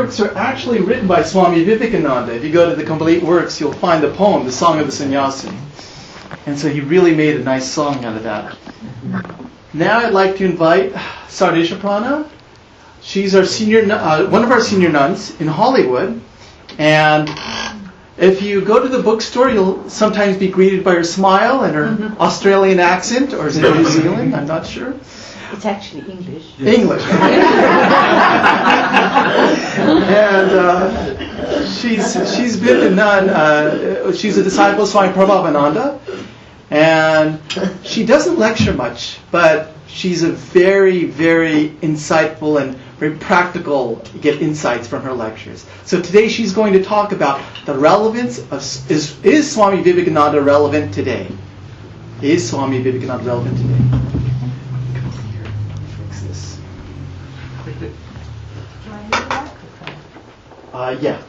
works are actually written by Swami Vivekananda. If you go to the complete works, you'll find the poem, The Song of the Sannyasi. And so he really made a nice song out of that. Now I'd like to invite Servdesha Prana. She's our one of our senior nuns in Hollywood. And if you go to the bookstore, you'll sometimes be greeted by her smile and her Australian accent, or is it New Zealand? I'm not sure. It's actually English. English. And she's been a nun. She's a disciple of Swami Vivekananda, and she doesn't lecture much, but she's a very, very insightful and very practical. Get insights from her lectures. So today she's going to talk about the relevance of is Swami Vivekananda relevant today? Is Swami Vivekananda relevant today? Yeah.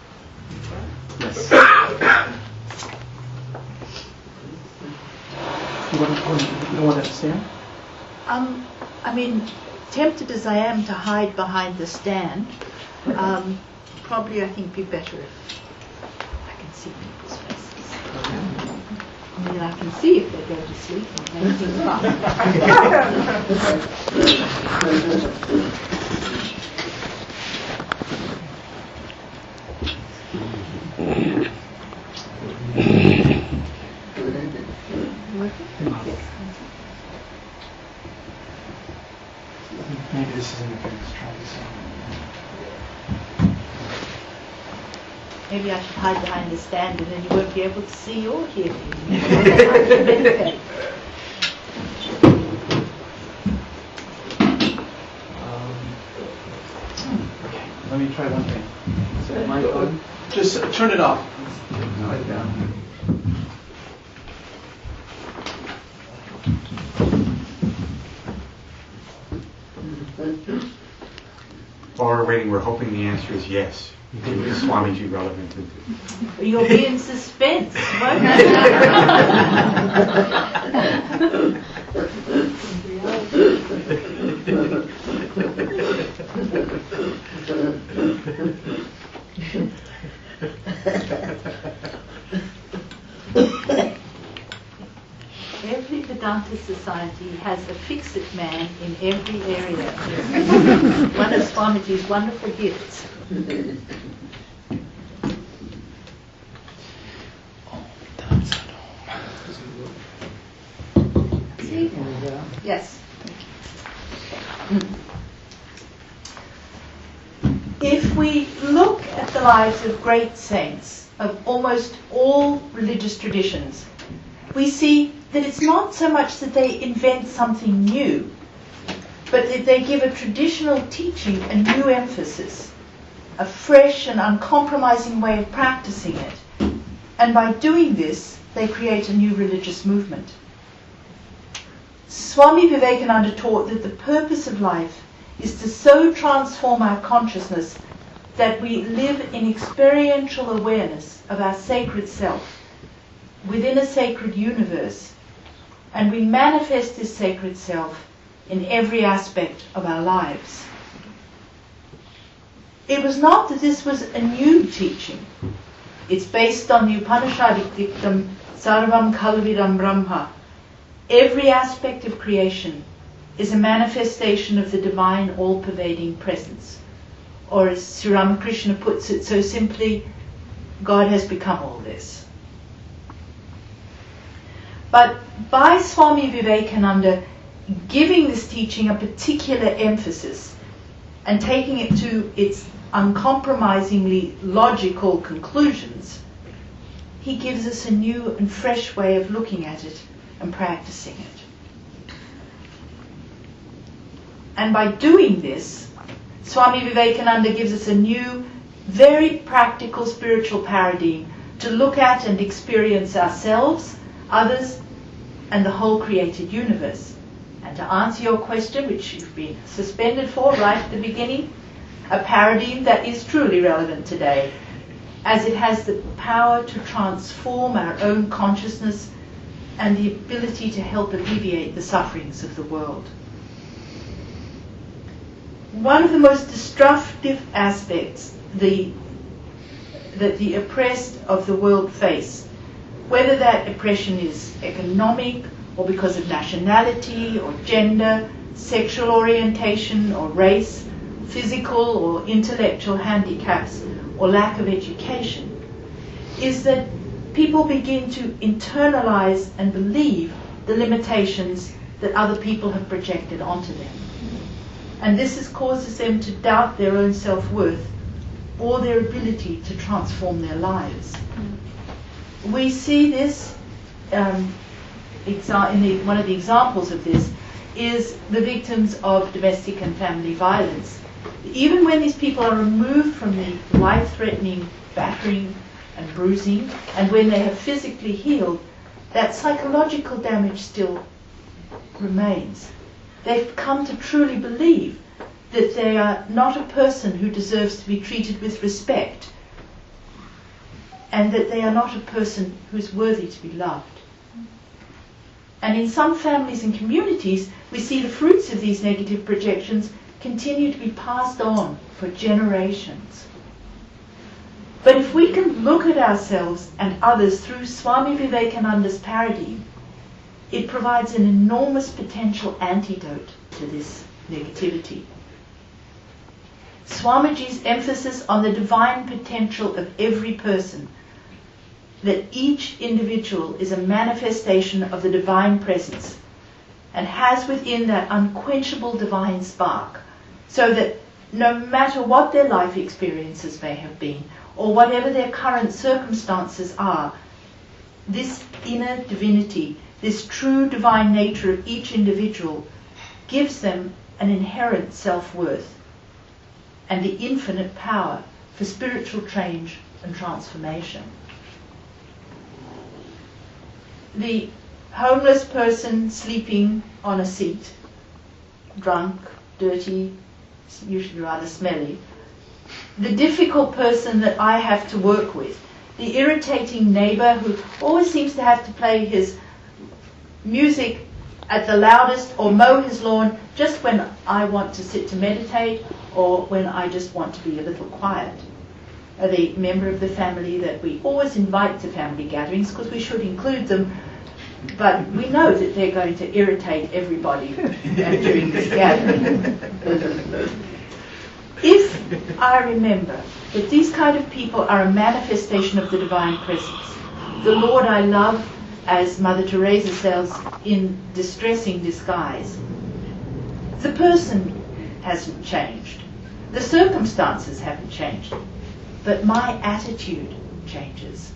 Yes. You want to stand? I mean, tempted as I am to hide behind the stand, probably I think it'd be better if I can see people's faces. I mean, I can see if they go to sleep or anything fun. Maybe this isn't a good try this Maybe I should hide behind the stand and then you won't be able to see or hear me. Okay, let me try one thing. Is that my phone? Just turn it off. Write it down. While we're waiting, we're hoping the answer is yes. Is Swamiji relevant to You'll be in suspense, won't you? Every Vedanta society has a fix-it man in every area. One of Swamiji's wonderful gifts. See? Yes. If we look at the lives of great saints of almost all religious traditions, we see that it's not so much that they invent something new, but that they give a traditional teaching a new emphasis, a fresh and uncompromising way of practicing it. And by doing this, they create a new religious movement. Swami Vivekananda taught that the purpose of life is to so transform our consciousness that we live in experiential awareness of our sacred self within a sacred universe, and we manifest this sacred self in every aspect of our lives. It was not that this was a new teaching. It's based on the Upanishadic dictum, Sarvam Khalvidam Brahma. Every aspect of creation is a manifestation of the divine all-pervading presence. Or as Sri Ramakrishna puts it so simply, God has become all this. But by Swami Vivekananda giving this teaching a particular emphasis and taking it to its uncompromisingly logical conclusions, he gives us a new and fresh way of looking at it and practicing it. And by doing this, Swami Vivekananda gives us a new, very practical spiritual paradigm to look at and experience ourselves, others, and the whole created universe. And to answer your question, which you've been suspended for right at the beginning, a paradigm that is truly relevant today, as it has the power to transform our own consciousness and the ability to help alleviate the sufferings of the world. One of the most destructive aspects that the oppressed of the world face, whether that oppression is economic or because of nationality or gender, sexual orientation or race, physical or intellectual handicaps or lack of education, is that people begin to internalize and believe the limitations that other people have projected onto them. And this causes them to doubt their own self-worth or their ability to transform their lives. We see this, one of the examples of this is the victims of domestic and family violence. Even when these people are removed from the life-threatening battering and bruising, and when they have physically healed, that psychological damage still remains. They've come to truly believe that they are not a person who deserves to be treated with respect, and that they are not a person who is worthy to be loved. And in some families and communities, we see the fruits of these negative projections continue to be passed on for generations. But if we can look at ourselves and others through Swami Vivekananda's paradigm, it provides an enormous potential antidote to this negativity. Swamiji's emphasis on the divine potential of every person, that each individual is a manifestation of the divine presence and has within that unquenchable divine spark, so that no matter what their life experiences may have been, or whatever their current circumstances are, this inner divinity, this true divine nature of each individual, gives them an inherent self-worth and the infinite power for spiritual change and transformation. The homeless person sleeping on a seat, drunk, dirty, usually rather smelly, the difficult person that I have to work with, the irritating neighbor who always seems to have to play his music at the loudest or mow his lawn just when I want to sit to meditate or when I just want to be a little quiet. The member of the family that we always invite to family gatherings because we should include them, but we know that they're going to irritate everybody during this gathering. If I remember that these kind of people are a manifestation of the divine presence, the Lord I love, as Mother Teresa says, in distressing disguise, the person hasn't changed, the circumstances haven't changed, but my attitude changes.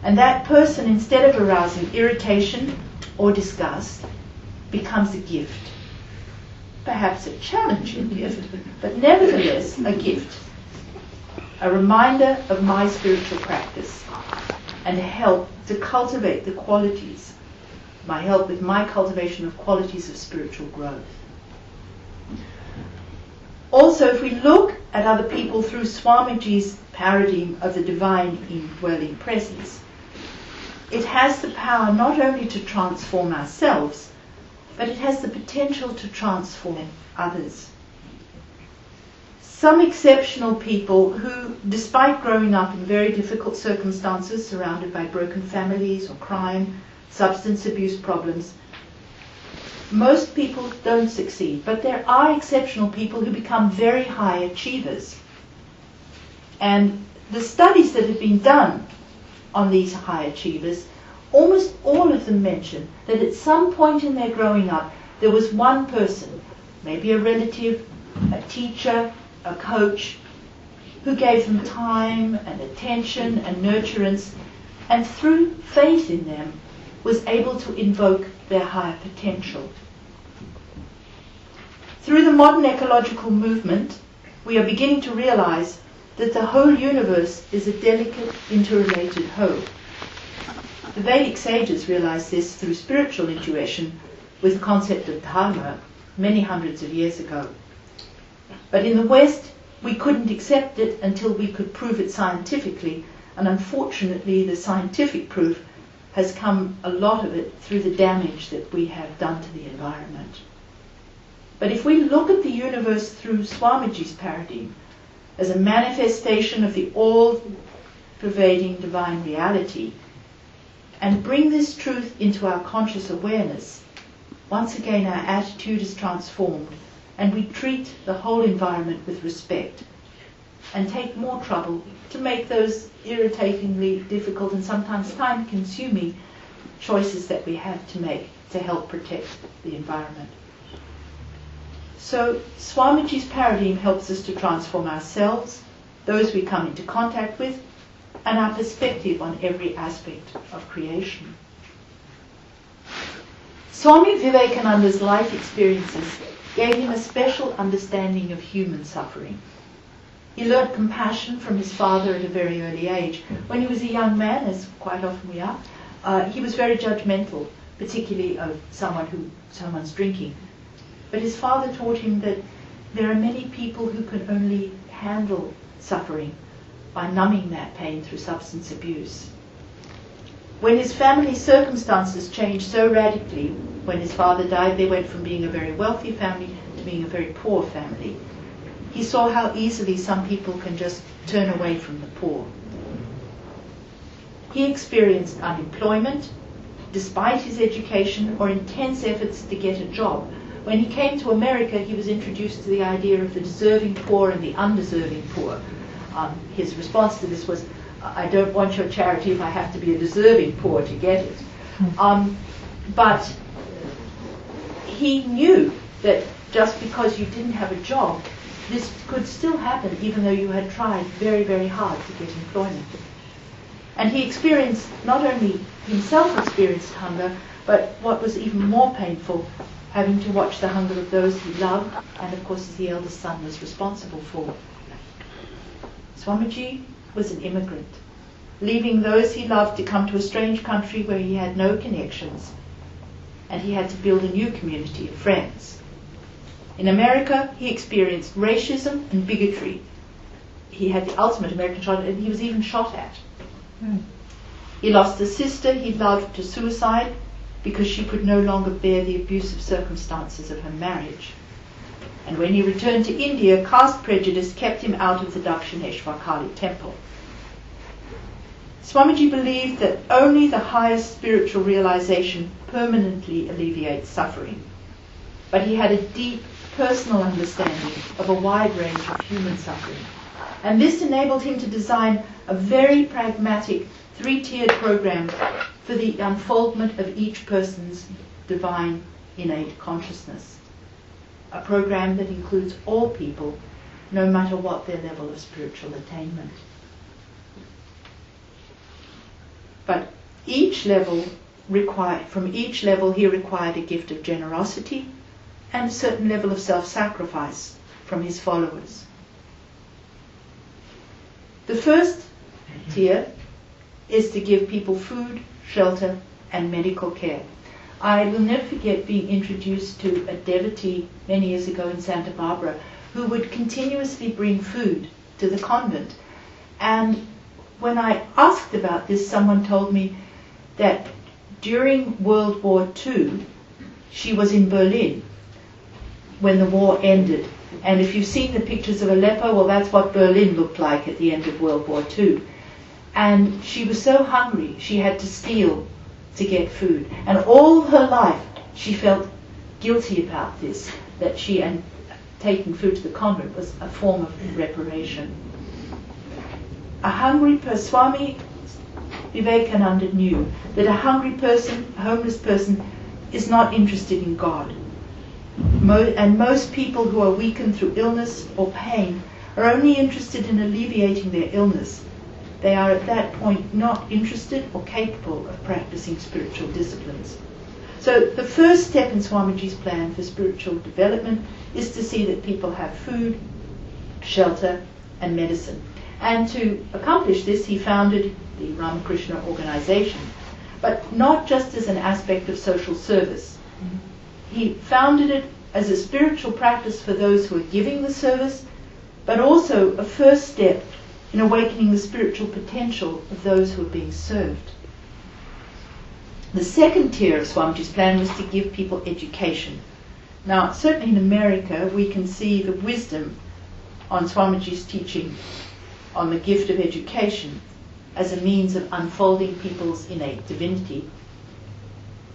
And that person, instead of arousing irritation or disgust, becomes a gift. Perhaps a challenging gift, but nevertheless a gift. A reminder of my spiritual practice and a help to cultivate the qualities, my help with my cultivation of qualities of spiritual growth. Also, if we look at other people through Swamiji's paradigm of the divine indwelling presence, it has the power not only to transform ourselves, but it has the potential to transform others. Some exceptional people who, despite growing up in very difficult circumstances, surrounded by broken families or crime, substance abuse problems, most people don't succeed, but there are exceptional people who become very high achievers. And the studies that have been done on these high achievers, almost all of them mention that at some point in their growing up, there was one person, maybe a relative, a teacher, a coach, who gave them time and attention and nurturance, and through faith in them was able to invoke their higher potential. Through the modern ecological movement, we are beginning to realize that the whole universe is a delicate, interrelated whole. The Vedic sages realized this through spiritual intuition with the concept of dharma many hundreds of years ago. But in the West, we couldn't accept it until we could prove it scientifically, and unfortunately the scientific proof has come, a lot of it, through the damage that we have done to the environment. But if we look at the universe through Swamiji's paradigm, as a manifestation of the all-pervading divine reality, and bring this truth into our conscious awareness, once again our attitude is transformed and we treat the whole environment with respect and take more trouble to make those irritatingly difficult and sometimes time-consuming choices that we have to make to help protect the environment. So Swamiji's paradigm helps us to transform ourselves, those we come into contact with, and our perspective on every aspect of creation. Swami Vivekananda's life experiences gave him a special understanding of human suffering. He learnt compassion from his father at a very early age. When he was a young man, as quite often we are, he was very judgmental, particularly of someone's drinking. But his father taught him that there are many people who can only handle suffering by numbing that pain through substance abuse. When his family circumstances changed so radically, when his father died, they went from being a very wealthy family to being a very poor family. He saw how easily some people can just turn away from the poor. He experienced unemployment, despite his education or intense efforts to get a job. When he came to America, he was introduced to the idea of the deserving poor and the undeserving poor. His response to this was, I don't want your charity if I have to be a deserving poor to get it. But he knew that just because you didn't have a job, this could still happen even though you had tried very, very hard to get employment. And he experienced, not only himself experienced hunger, but what was even more painful, having to watch the hunger of those he loved, and of course as the eldest son was responsible for. Swamiji was an immigrant, leaving those he loved to come to a strange country where he had no connections, and he had to build a new community of friends. In America, he experienced racism and bigotry. He had the ultimate American shot, and he was even shot at. He lost a sister he loved to suicide because she could no longer bear the abusive circumstances of her marriage. And when he returned to India, caste prejudice kept him out of the Dakshineshwar Kali temple. Swamiji believed that only the highest spiritual realization permanently alleviates suffering. But he had a deep personal understanding of a wide range of human suffering. And this enabled him to design a very pragmatic three-tiered program for the unfoldment of each person's divine innate consciousness. A program that includes all people, no matter what their level of spiritual attainment. But from each level he required a gift of generosity and a certain level of self-sacrifice from his followers. The first tier is to give people food, shelter, and medical care. I will never forget being introduced to a devotee many years ago in Santa Barbara who would continuously bring food to the convent. And when I asked about this, someone told me that during World War II, she was in Berlin when the war ended. And if you've seen the pictures of Aleppo, well, that's what Berlin looked like at the end of World War II. And she was so hungry, she had to steal to get food. And all her life, she felt guilty about this, that she and taking food to the convent was a form of reparation. A hungry person, Swami Vivekananda knew that a hungry person, a homeless person, is not interested in God. And most people who are weakened through illness or pain are only interested in alleviating their illness. They are at that point not interested or capable of practicing spiritual disciplines. So the first step in Swamiji's plan for spiritual development is to see that people have food, shelter, and medicine. And to accomplish this, he founded the Ramakrishna organization, but not just as an aspect of social service. He founded it as a spiritual practice for those who are giving the service, but also a first step in awakening the spiritual potential of those who are being served. The second tier of Swamiji's plan was to give people education. Now, certainly in America, we can see the wisdom on Swamiji's teaching on the gift of education as a means of unfolding people's innate divinity,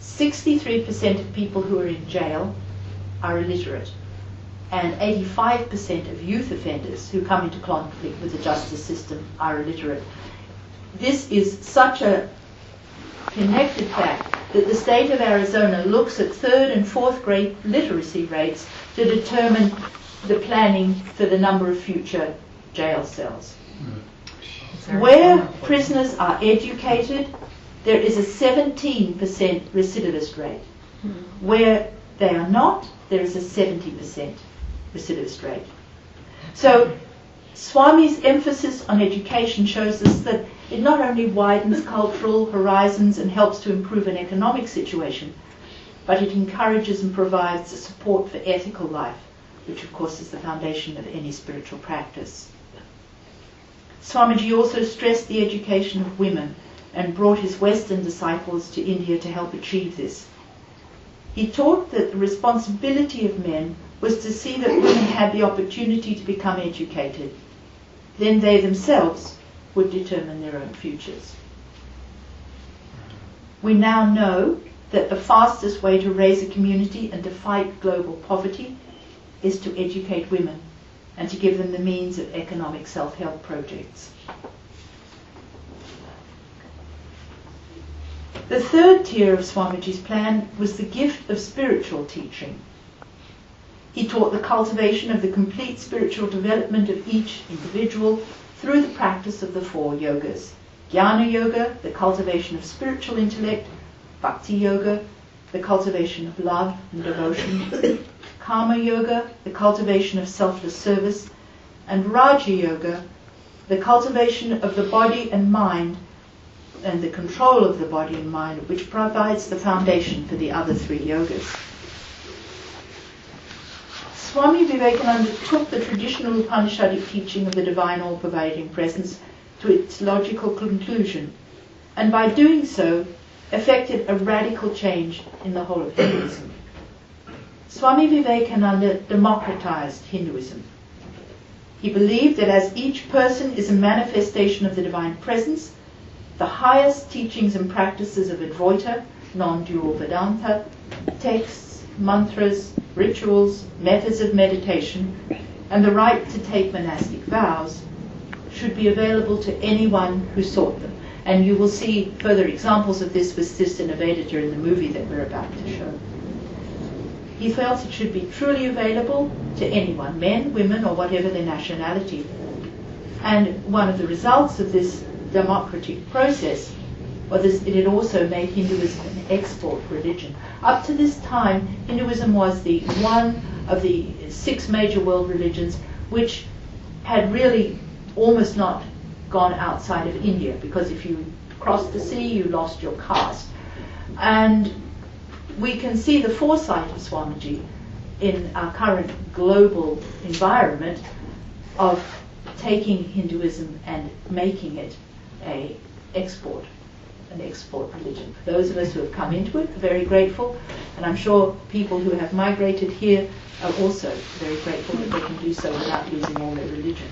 63% of people who are in jail are illiterate, and 85% of youth offenders who come into conflict with the justice system are illiterate. This is such a connected fact that the state of Arizona looks at 3rd and 4th grade literacy rates to determine the planning for the number of future jail cells. Where prisoners are educated, there is a 17% recidivist rate. Where they are not, there is a 70% recidivist rate. So Swami's emphasis on education shows us that it not only widens cultural horizons and helps to improve an economic situation, but it encourages and provides a support for ethical life, which of course is the foundation of any spiritual practice. Swamiji also stressed the education of women and brought his Western disciples to India to help achieve this. He taught that the responsibility of men was to see that women had the opportunity to become educated. Then they themselves would determine their own futures. We now know that the fastest way to raise a community and to fight global poverty is to educate women and to give them the means of economic self-help projects. The third tier of Swamiji's plan was the gift of spiritual teaching. He taught the cultivation of the complete spiritual development of each individual through the practice of the 4 yogas. Jnana Yoga, the cultivation of spiritual intellect; Bhakti Yoga, the cultivation of love and devotion; Karma Yoga, the cultivation of selfless service; and Raja Yoga, the cultivation of the body and mind and the control of the body and mind, which provides the foundation for the other 3 yogas. Swami Vivekananda took the traditional Upanishadic teaching of the divine all-pervading presence to its logical conclusion, and by doing so effected a radical change in the whole of Hinduism. Swami Vivekananda democratized Hinduism. He believed that as each person is a manifestation of the divine presence, the highest teachings and practices of Advaita, non-dual Vedanta, texts, mantras, rituals, methods of meditation, and the right to take monastic vows should be available to anyone who sought them. And you will see further examples of this with Sister Nivedita in the movie that we're about to show. He felt it should be truly available to anyone, men, women, or whatever their nationality. And one of the results of this democratic process was that it also made Hinduism an export religion. Up to this time, Hinduism was the one of the 6 major world religions which had really almost not gone outside of India, because if you crossed the sea, you lost your caste. And we can see the foresight of Swamiji in our current global environment of taking Hinduism and making it an export religion. For those of us who have come into it, are very grateful, and I'm sure people who have migrated here are also very grateful that they can do so without losing all their religion.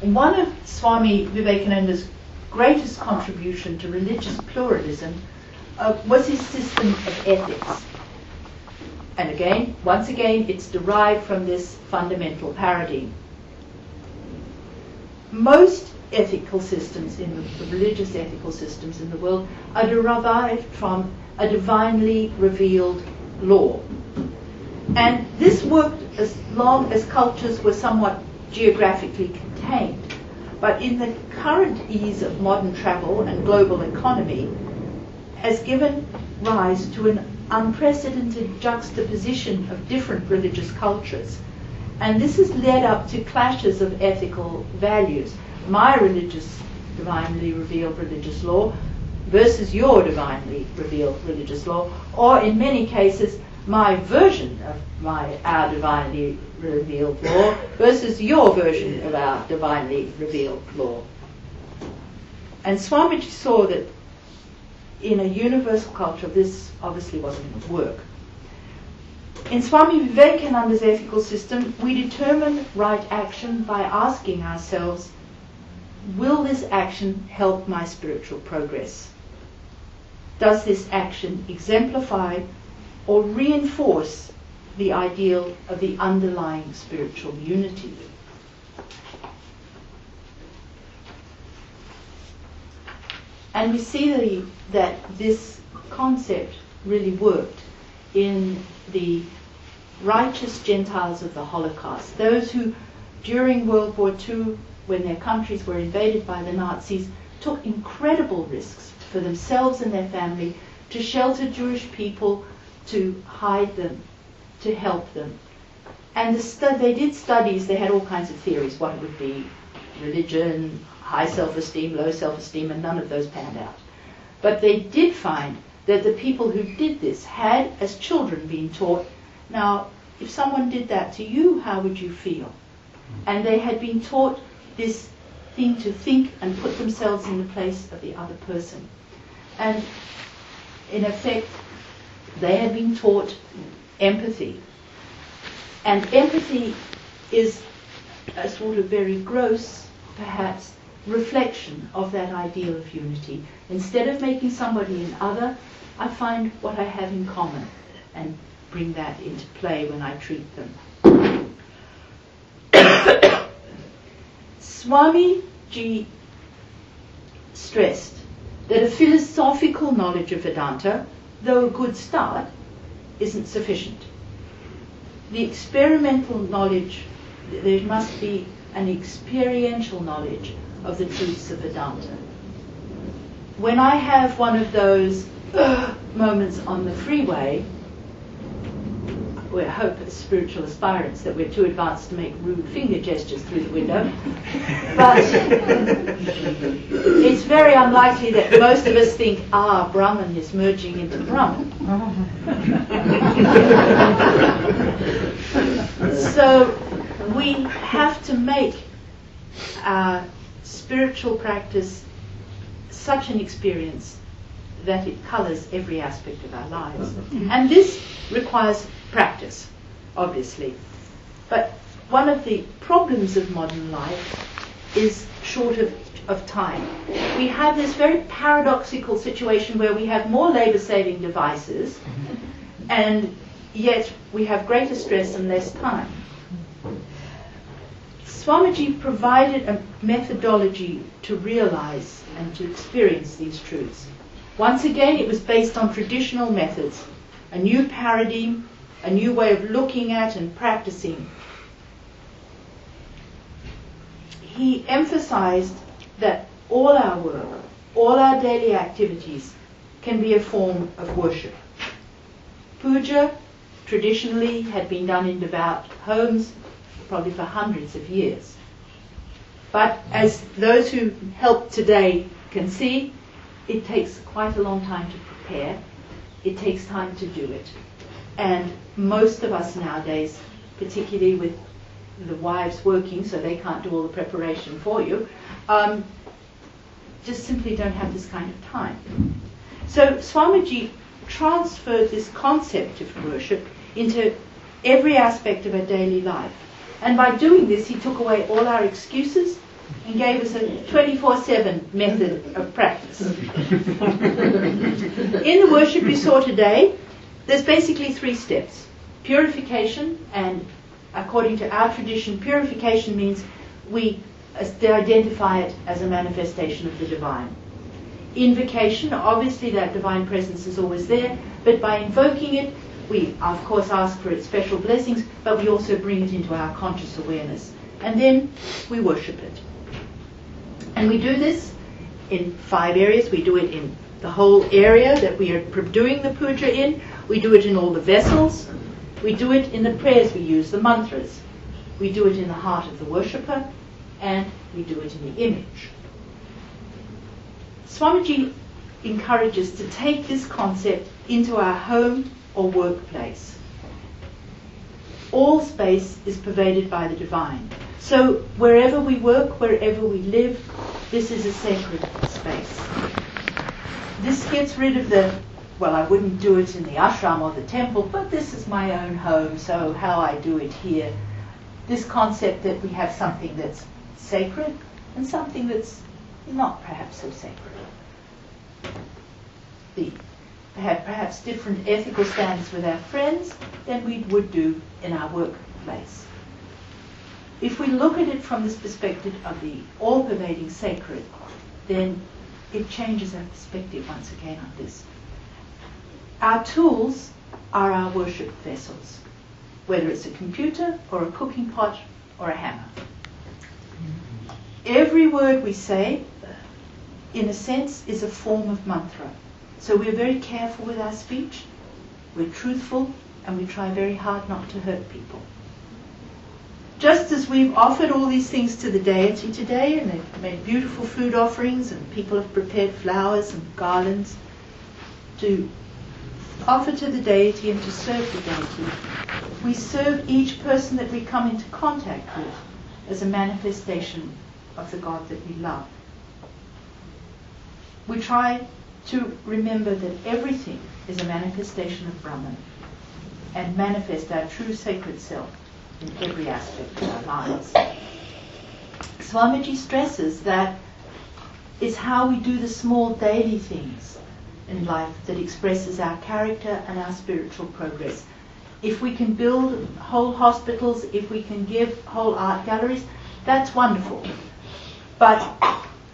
One of Swami Vivekananda's greatest contribution to religious pluralism was his system of ethics. And again, once again, it's derived from this fundamental paradigm. Most ethical systems in the religious ethical systems in the world are derived from a divinely revealed law. And this worked as long as cultures were somewhat geographically contained. But in the current ease of modern travel and global economy has given rise to an unprecedented juxtaposition of different religious cultures. And this has led up to clashes of ethical values. My divinely revealed religious law versus your divinely revealed religious law, or in many cases, my version of our divinely revealed law versus your version of our divinely revealed law. And Swamiji saw that in a universal culture, this obviously wasn't going to work. In Swami Vivekananda's ethical system, we determine right action by asking ourselves, will this action help my spiritual progress? Does this action exemplify or reinforce the ideal of the underlying spiritual unity? And we see that this concept really worked in the righteous Gentiles of the Holocaust, those who during World War II, when their countries were invaded by the Nazis, took incredible risks for themselves and their family to shelter Jewish people, to hide them, to help them. And they did studies, they had all kinds of theories, what it would be, religion, high self-esteem, low self-esteem, and none of those panned out. But they did find that the people who did this had, as children, been taught, now, if someone did that to you, how would you feel? And they had been taught this thing to think and put themselves in the place of the other person. And in effect, they had been taught empathy. And empathy is a sort of very gross, perhaps, reflection of that ideal of unity. Instead of making somebody an other, I find what I have in common and bring that into play when I treat them. Swami Ji stressed that a philosophical knowledge of Vedanta, though a good start, isn't sufficient. The experimental knowledge, there must be an experiential knowledge of the truths of Vedanta. When I have one of those moments on the freeway, we hope as spiritual aspirants that we're too advanced to make rude finger gestures through the window, but it's very unlikely that most of us think, Brahman is merging into Brahman. So we have to make our spiritual practice such an experience that it colours every aspect of our lives. And this requires practice, obviously. But one of the problems of modern life is short of time. We have this very paradoxical situation where we have more labour-saving devices, and yet we have greater stress and less time. Swamiji provided a methodology to realize and to experience these truths. Once again, it was based on traditional methods, a new paradigm, a new way of looking at and practicing. He emphasized that all our work, all our daily activities can be a form of worship. Puja traditionally had been done in devout homes, probably for hundreds of years. But as those who help today can see, it takes quite a long time to prepare. It takes time to do it. And most of us nowadays, particularly with the wives working so they can't do all the preparation for you, just simply don't have this kind of time. So Swamiji transferred this concept of worship into every aspect of our daily life. And by doing this, he took away all our excuses and gave us a 24/7 method of practice. In the worship you saw today, there's basically 3 steps. Purification, and according to our tradition, purification means we identify it as a manifestation of the divine. Invocation, obviously that divine presence is always there, but by invoking it, we of course ask for its special blessings, but we also bring it into our conscious awareness. And then we worship it. And we do this in 5 areas. We do it in the whole area that we are doing the puja in. We do it in all the vessels. We do it in the prayers we use, the mantras. We do it in the heart of the worshipper, and we do it in the image. Swamiji encourages to take this concept into our home or workplace. All space is pervaded by the divine. So wherever we work, wherever we live, this is a sacred space. This gets rid of the well, I wouldn't do it in the ashram or the temple, but this is my own home, so how I do it here. This concept that we have something that's sacred and something that's not perhaps so sacred. We have perhaps different ethical standards with our friends than we would do in our workplace. If we look at it from this perspective of the all-pervading sacred, then it changes our perspective once again on this. Our tools are our worship vessels, whether it's a computer or a cooking pot or a hammer. Every word we say, in a sense, is a form of mantra. So we're very careful with our speech, we're truthful, and we try very hard not to hurt people. Just as we've offered all these things to the deity today, and they've made beautiful food offerings, and people have prepared flowers and garlands to offer to the deity and to serve the deity, we serve each person that we come into contact with as a manifestation of the God that we love. We try to remember that everything is a manifestation of Brahman and manifest our true sacred self in every aspect of our lives. Swamiji stresses that it's how we do the small daily things in life that expresses our character and our spiritual progress. If we can build whole hospitals, if we can give whole art galleries, that's wonderful. But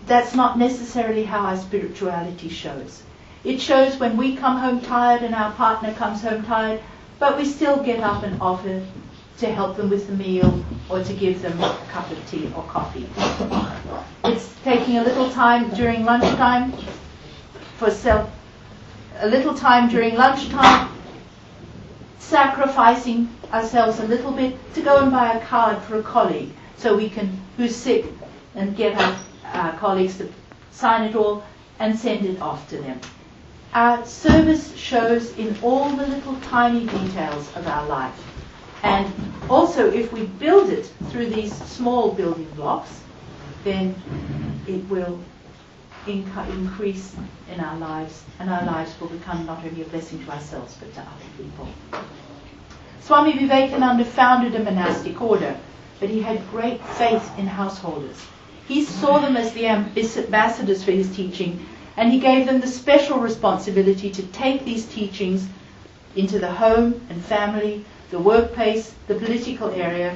that's not necessarily how our spirituality shows. It shows when we come home tired and our partner comes home tired, but we still get up and offer to help them with the meal or to give them a cup of tea or coffee. It's taking a little time during lunchtime sacrificing ourselves a little bit to go and buy a card for a colleague so we can, who's sick, and get our colleagues to sign it all and send it off to them. Our service shows in all the little tiny details of our life. And also, if we build it through these small building blocks, then it will increase in our lives, and our lives will become not only a blessing to ourselves, but to other people. Swami Vivekananda founded a monastic order, but he had great faith in householders. He saw them as the ambassadors for his teaching, and he gave them the special responsibility to take these teachings into the home and family, the workplace, the political area,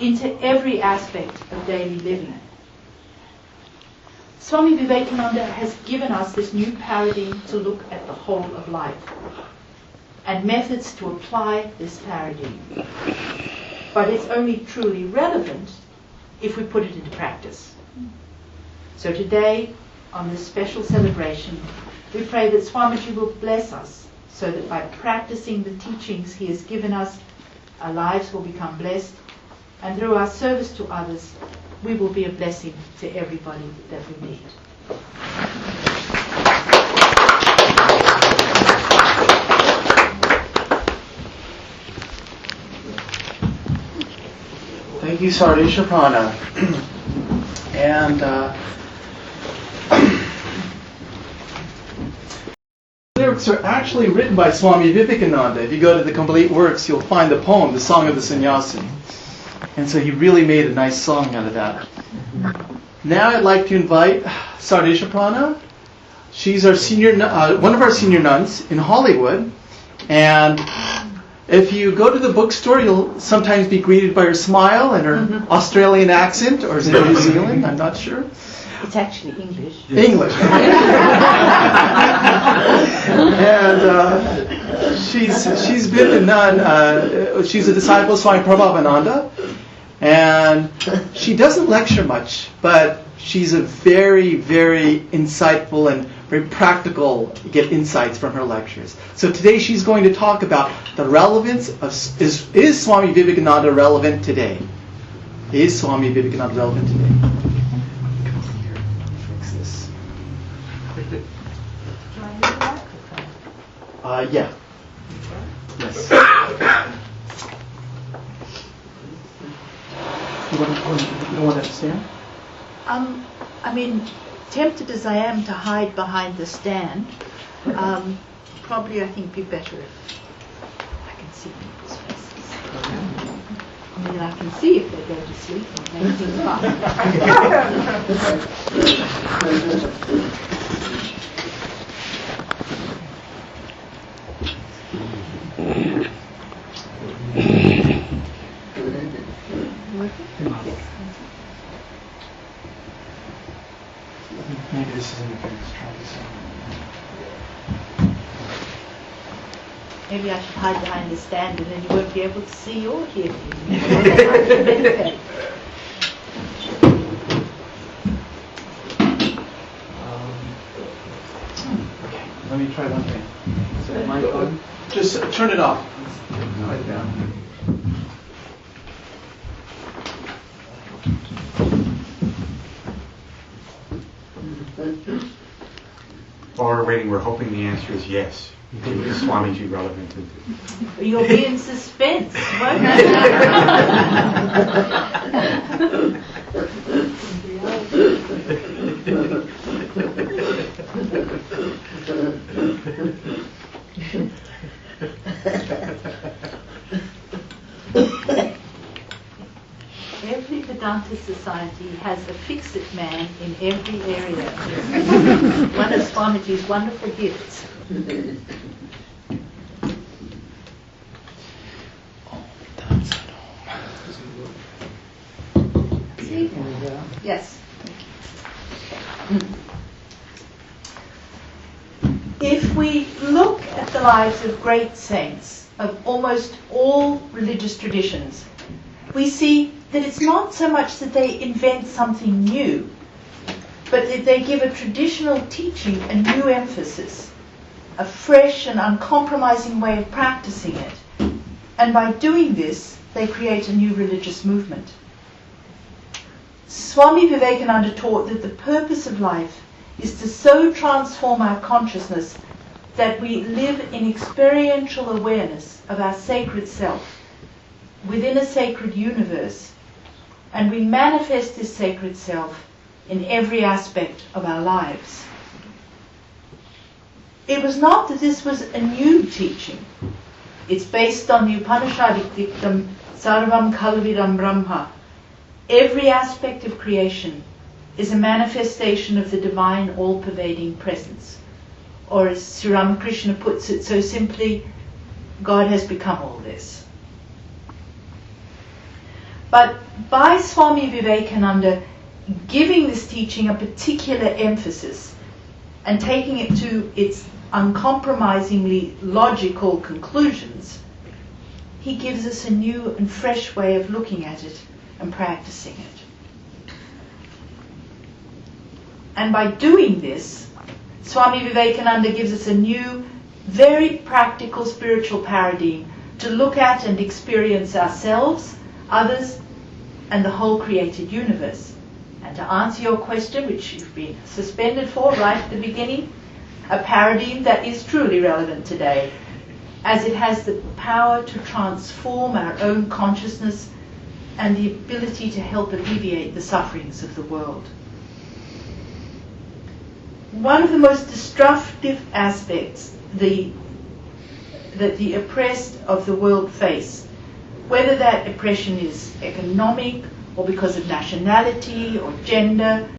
into every aspect of daily living. Swami Vivekananda has given us this new paradigm to look at the whole of life and methods to apply this paradigm. But it's only truly relevant if we put it into practice. So today, on this special celebration, we pray that Swamiji will bless us so that by practicing the teachings he has given us, our lives will become blessed, and through our service to others, we will be a blessing to everybody that we meet. Thank you, Servdesha Prana. And lyrics are actually written by Swami Vivekananda. If you go to the complete works, you'll find the poem, The Song of the Sannyasi. And so he really made a nice song out of that. Now I'd like to invite Servdesha Prana. She's our one of our senior nuns in Hollywood. And if you go to the bookstore, you'll sometimes be greeted by her smile and her Australian accent, or is it New Zealand? I'm not sure. It's actually English. English. And she's been a nun. She's a disciple of Swami Prabhavananda, and she doesn't lecture much, but she's a very, very insightful and very practical, get insights from her lectures. So today she's going to talk about the relevance of, is Swami Vivekananda relevant today? Is Swami Vivekananda relevant today? Fix this. Yeah. Yes. You don't want to stand? I mean, tempted as I am to hide behind the stand, probably I think be better if I can see people's faces. And then I can see if they go to sleep or make things Maybe this is interference. Try this out. Maybe I should hide behind the stand and then you won't be able to see or hear me. Okay, let me try one thing. Is that mic on? Just turn it off. Right down. While we're waiting, we're hoping the answer is yes. Is Swamiji relevant? You'll be in suspense, won't Every Vedanta society has a fix-it man in every area. One of Swamiji's wonderful gifts. See? Yes. If we look at the lives of great saints of almost all religious traditions, we see that it's not so much that they invent something new, but that they give a traditional teaching a new emphasis, a fresh and uncompromising way of practicing it. And by doing this, they create a new religious movement. Swami Vivekananda taught that the purpose of life is to so transform our consciousness that we live in experiential awareness of our sacred self within a sacred universe, and we manifest this sacred self in every aspect of our lives. It was not that this was a new teaching. It's based on the Upanishadic dictum, Sarvam Khalvidam Brahma. Every aspect of creation is a manifestation of the divine all-pervading presence. Or as Sri Ramakrishna puts it so simply, God has become all this. But by Swami Vivekananda giving this teaching a particular emphasis and taking it to its uncompromisingly logical conclusions, he gives us a new and fresh way of looking at it and practicing it. And by doing this, Swami Vivekananda gives us a new, very practical spiritual paradigm to look at and experience ourselves, others, and the whole created universe. And to answer your question, which you've been suspended for right at the beginning, a paradigm that is truly relevant today, as it has the power to transform our own consciousness and the ability to help alleviate the sufferings of the world. One of the most destructive aspects that the oppressed of the world face, whether that oppression is economic or because of nationality or gender,